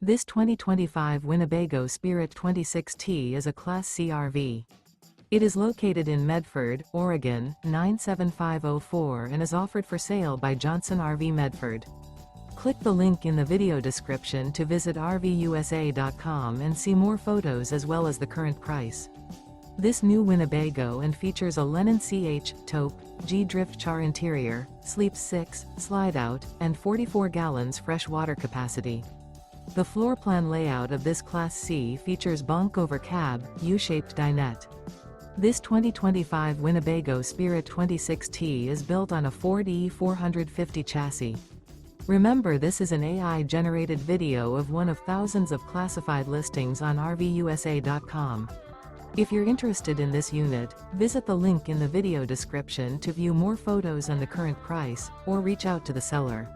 This 2025 Winnebago Spirit 26T is a Class C RV. It is located in Medford, Oregon, 97504 and is offered for sale by Johnson RV Medford. Click the link in the video description to visit RVUSA.com and see more photos as well as the current price. This new Winnebago and features a LENNON-CH, TAUPE, DRIFT CHAR interior, sleeps 6, slide-out, and 44 gallons fresh water capacity. The floor plan layout of this Class C features bunk over cab, U-shaped dinette. This 2025 Winnebago Spirit 26T is built on a Ford E450 chassis. Remember, this is an AI-generated video of one of thousands of classified listings on RVUSA.com. If you're interested in this unit, visit the link in the video description to view more photos and the current price, or reach out to the seller.